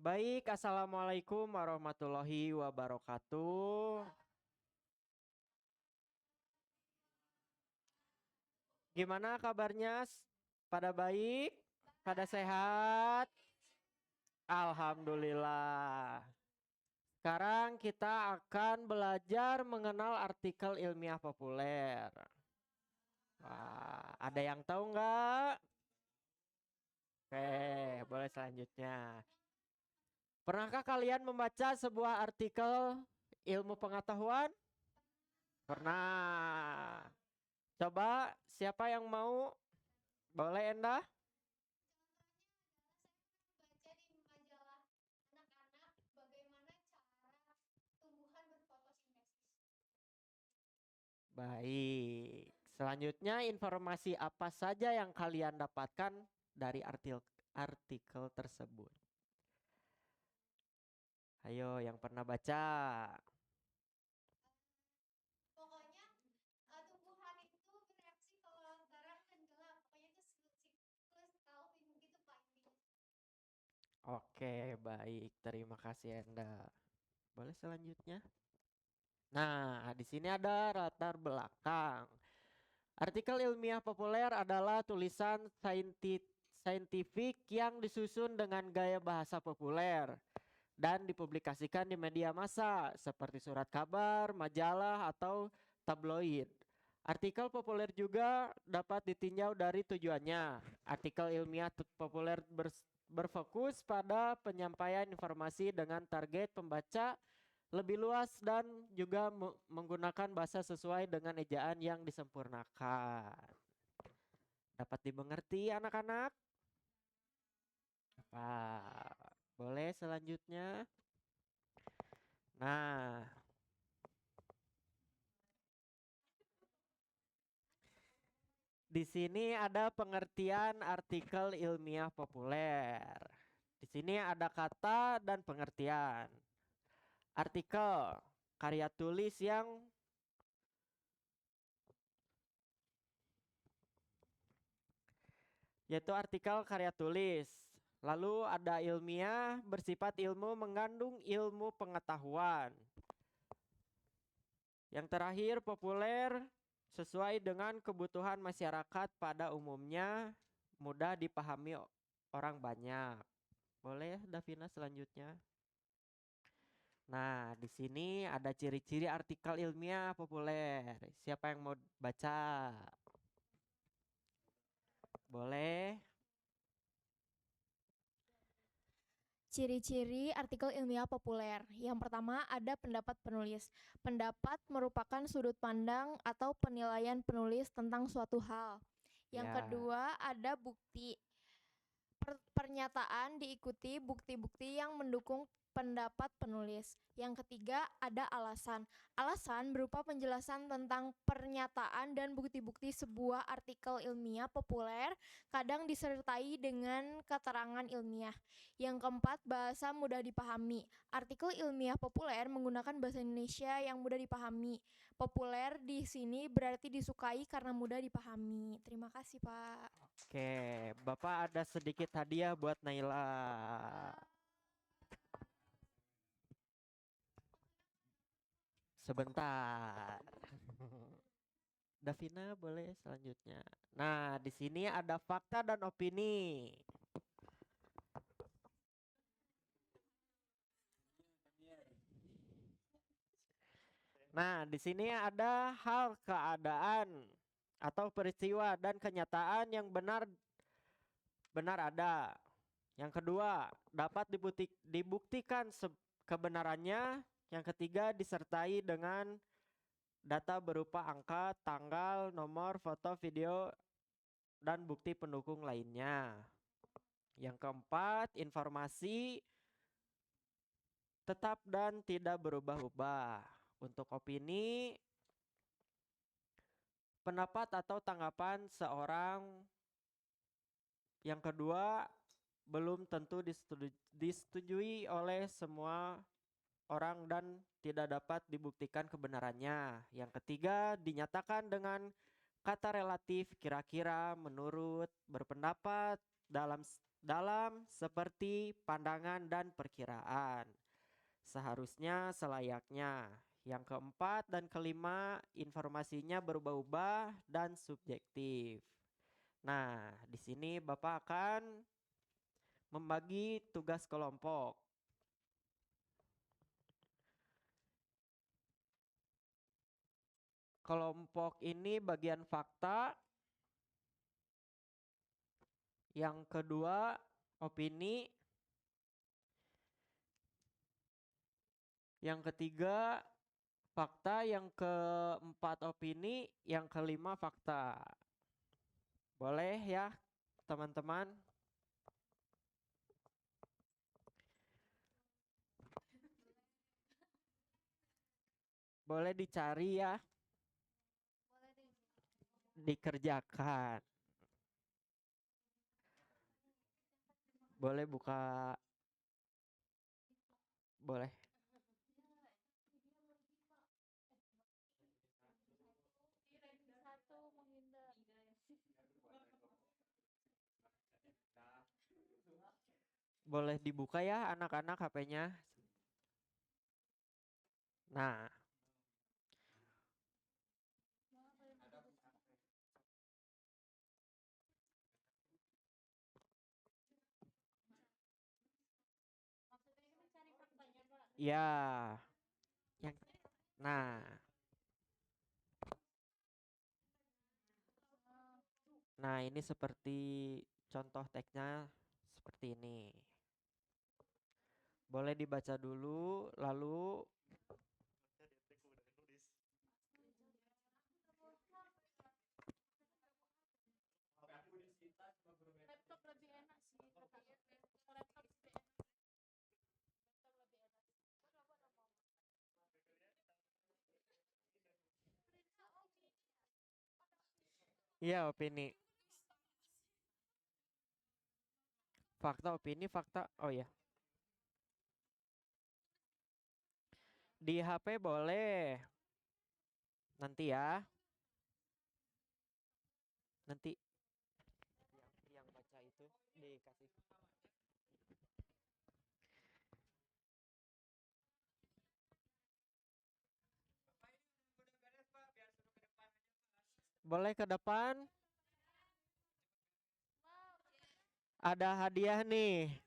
Baik, Assalamualaikum warahmatullahi wabarakatuh. Gimana kabarnya? Pada baik? Pada sehat? Alhamdulillah. Sekarang kita akan belajar mengenal artikel ilmiah populer. Wah, ada yang tahu nggak? Oke, boleh selanjutnya. Pernahkah kalian membaca sebuah artikel ilmu pengetahuan? Pernah. Coba siapa yang mau? Boleh Enda? Baik. Selanjutnya informasi apa saja yang kalian dapatkan dari artikel tersebut? Ayo yang pernah baca. Oke, baik. Terima kasih Enda. Boleh selanjutnya? Nah, di sini ada latar belakang. Artikel ilmiah populer adalah tulisan saintifik yang disusun dengan gaya bahasa populer dan dipublikasikan di media massa seperti surat kabar, majalah, atau tabloid. Artikel populer juga dapat ditinjau dari tujuannya. Artikel ilmiah populer berfokus pada penyampaian informasi dengan target pembaca lebih luas dan juga menggunakan bahasa sesuai dengan ejaan yang disempurnakan. Dapat dimengerti anak-anak? Boleh selanjutnya? Nah, di sini ada pengertian artikel ilmiah populer. Di sini ada kata dan pengertian. Artikel, karya tulis yang yaitu artikel karya tulis. Lalu ada ilmiah bersifat ilmu mengandung ilmu pengetahuan. Yang terakhir populer sesuai dengan kebutuhan masyarakat pada umumnya, mudah dipahami orang banyak. Boleh Davina selanjutnya? Nah, di sini ada ciri-ciri artikel ilmiah populer. Siapa yang mau baca? Boleh. Ciri-ciri artikel ilmiah populer. Yang pertama ada pendapat penulis. Pendapat merupakan sudut pandang atau penilaian penulis tentang suatu hal. Yang Ya. kedua ada bukti. Pernyataan diikuti bukti-bukti yang mendukung pendapat penulis. Yang ketiga ada alasan. Alasan berupa penjelasan tentang pernyataan dan bukti-bukti sebuah artikel ilmiah populer, kadang disertai dengan keterangan ilmiah. Yang keempat, bahasa mudah dipahami. Artikel ilmiah populer menggunakan bahasa Indonesia yang mudah dipahami. Populer di sini berarti disukai karena mudah dipahami. Terima kasih, Pak. Oke, Bapak ada sedikit hadiah buat Naila. Sebentar. Davina boleh selanjutnya. Nah, di sini ada fakta dan opini. Nah, di sini ada hal keadaan atau peristiwa dan kenyataan yang benar ada. Yang kedua, dapat dibuktikan kebenarannya. Yang ketiga, disertai dengan data berupa angka, tanggal, nomor, foto, video, dan bukti pendukung lainnya. Yang keempat, informasi tetap dan tidak berubah-ubah. Untuk opini, pendapat atau tanggapan seorang. Yang kedua, belum tentu disetujui oleh semua orang dan tidak dapat dibuktikan kebenarannya. Yang ketiga, dinyatakan dengan kata relatif, kira-kira, menurut, berpendapat, dalam seperti pandangan dan perkiraan. Seharusnya selayaknya. Yang keempat dan kelima, informasinya berubah-ubah dan subjektif. Nah, di sini Bapak akan membagi tugas kelompok. Kelompok ini bagian fakta. Yang kedua, opini. Yang ketiga, fakta. Yang keempat, opini. Yang kelima, fakta. Boleh ya, teman-teman? Boleh dicari ya, dikerjakan. Boleh buka, boleh. Boleh dibuka ya anak-anak HP-nya. Nah, ya, yang, nah, nah ini seperti contoh teksnya seperti ini. Boleh dibaca dulu, lalu iya opini. Fakta, opini, fakta. Oh ya, di HP boleh. Nanti ya. Nanti yang baca itu dikasih. Boleh ke depan. Ada hadiah nih.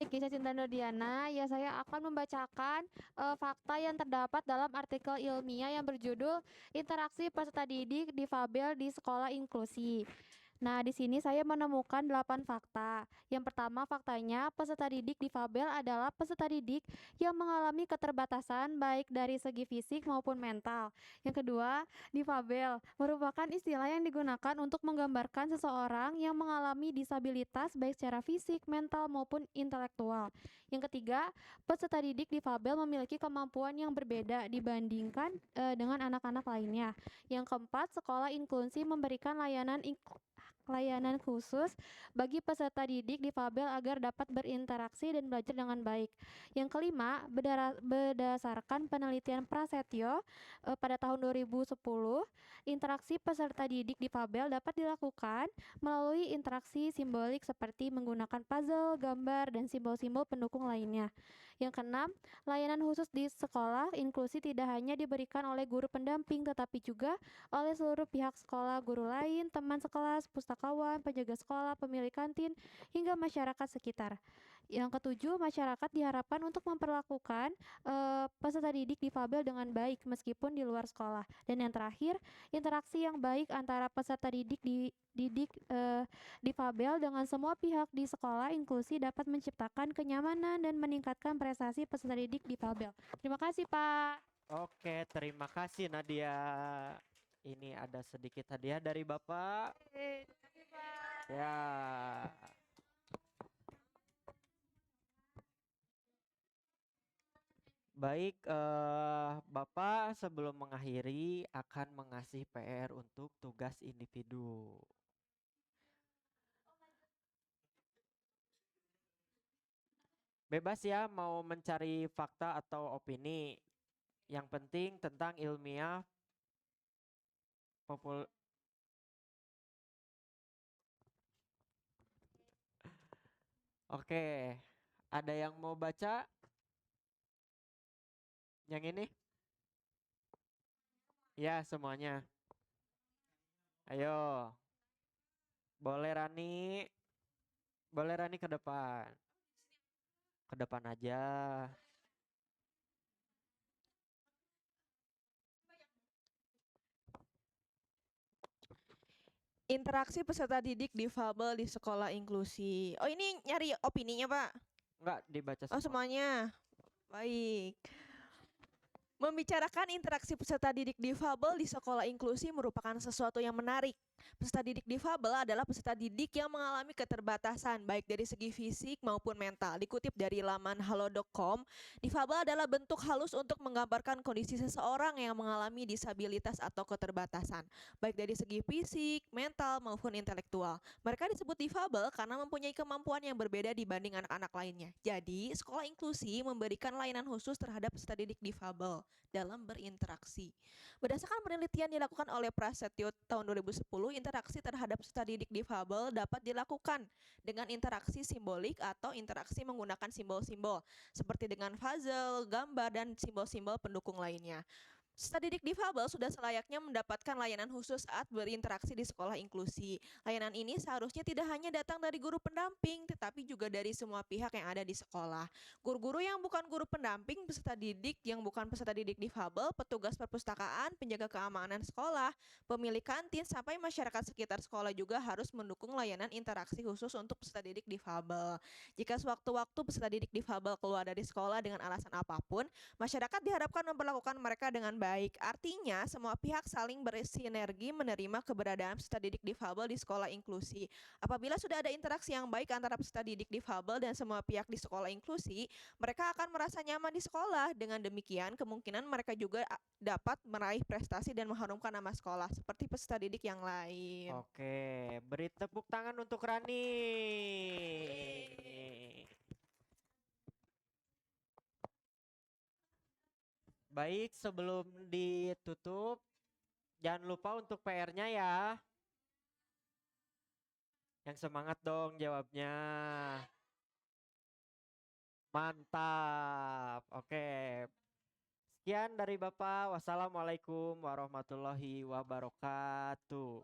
Kisah Cinta Nurdiana, ya saya akan membacakan fakta yang terdapat dalam artikel ilmiah yang berjudul Interaksi Peserta Didik Difabel di Sekolah Inklusi. Nah, di sini saya menemukan 8 fakta. Yang pertama, faktanya peserta didik difabel adalah peserta didik yang mengalami keterbatasan baik dari segi fisik maupun mental. Yang kedua, difabel merupakan istilah yang digunakan untuk menggambarkan seseorang yang mengalami disabilitas baik secara fisik, mental maupun intelektual. Yang ketiga, peserta didik difabel memiliki kemampuan yang berbeda dibandingkan dengan anak-anak lainnya. Yang keempat, sekolah inklusi memberikan layanan khusus bagi peserta didik difabel agar dapat berinteraksi dan belajar dengan baik. Yang kelima, berdasarkan penelitian Prasetyo pada tahun 2010, interaksi peserta didik difabel dapat dilakukan melalui interaksi simbolik seperti menggunakan puzzle, gambar, dan simbol-simbol pendukung lainnya. Yang keenam, layanan khusus di sekolah inklusi tidak hanya diberikan oleh guru pendamping tetapi juga oleh seluruh pihak sekolah, guru lain, teman sekelas, pustakawan, penjaga sekolah, pemilik kantin, hingga masyarakat sekitar. Yang ketujuh, masyarakat diharapkan untuk memperlakukan peserta didik difabel dengan baik meskipun di luar sekolah. Dan yang terakhir, interaksi yang baik antara peserta difabel dengan semua pihak di sekolah inklusi dapat menciptakan kenyamanan dan meningkatkan prestasi peserta didik difabel. Terima kasih, Pak. Oke, terima kasih Nadia. Ini ada sedikit hadiah dari Bapak. Ya. Baik, Bapak sebelum mengakhiri akan mengasih PR untuk tugas individu. Bebas ya mau mencari fakta atau opini. Yang penting tentang ilmiah popul. Oke, ada yang mau baca? Yang ini? Ya, semuanya. Ayo, boleh Rani, boleh Rani ke depan. Ke depan aja. Interaksi peserta didik difabel di sekolah inklusi. Oh, ini nyari opininya, Pak? Enggak dibaca Oh, semua. semuanya. Baik. Membicarakan interaksi peserta didik difabel di sekolah inklusi merupakan sesuatu yang menarik. Peserta didik difabel adalah peserta didik yang mengalami keterbatasan baik dari segi fisik maupun mental. Dikutip dari laman halo.com, difabel adalah bentuk halus untuk menggambarkan kondisi seseorang yang mengalami disabilitas atau keterbatasan, baik dari segi fisik, mental maupun intelektual. Mereka disebut difabel karena mempunyai kemampuan yang berbeda dibanding anak-anak lainnya. Jadi, sekolah inklusi memberikan layanan khusus terhadap peserta didik difabel dalam berinteraksi. Berdasarkan penelitian dilakukan oleh Prasetyo tahun 2010, interaksi terhadap peserta didik difabel dapat dilakukan dengan interaksi simbolik atau interaksi menggunakan simbol-simbol seperti dengan puzzle, gambar, dan simbol-simbol pendukung lainnya. Peserta didik difabel sudah selayaknya mendapatkan layanan khusus saat berinteraksi di sekolah inklusi. Layanan ini seharusnya tidak hanya datang dari guru pendamping, tetapi juga dari semua pihak yang ada di sekolah. Guru-guru yang bukan guru pendamping, peserta didik yang bukan peserta didik difabel, petugas perpustakaan, penjaga keamanan sekolah, pemilik kantin, sampai masyarakat sekitar sekolah juga harus mendukung layanan interaksi khusus untuk peserta didik difabel. Jika sewaktu-waktu peserta didik difabel keluar dari sekolah dengan alasan apapun, masyarakat diharapkan memperlakukan mereka dengan baik. Artinya, semua pihak saling bersinergi menerima keberadaan peserta didik difabel di sekolah inklusi. Apabila sudah ada interaksi yang baik antara peserta didik difabel dan semua pihak di sekolah inklusi, mereka akan merasa nyaman di sekolah. Dengan demikian, kemungkinan mereka juga dapat meraih prestasi dan mengharumkan nama sekolah seperti peserta didik yang lain. Oke, beri tepuk tangan untuk Rani. Baik, sebelum ditutup, jangan lupa untuk PR-nya ya. Yang semangat dong jawabnya. Mantap. Oke. Sekian dari Bapak. Wassalamualaikum warahmatullahi wabarakatuh.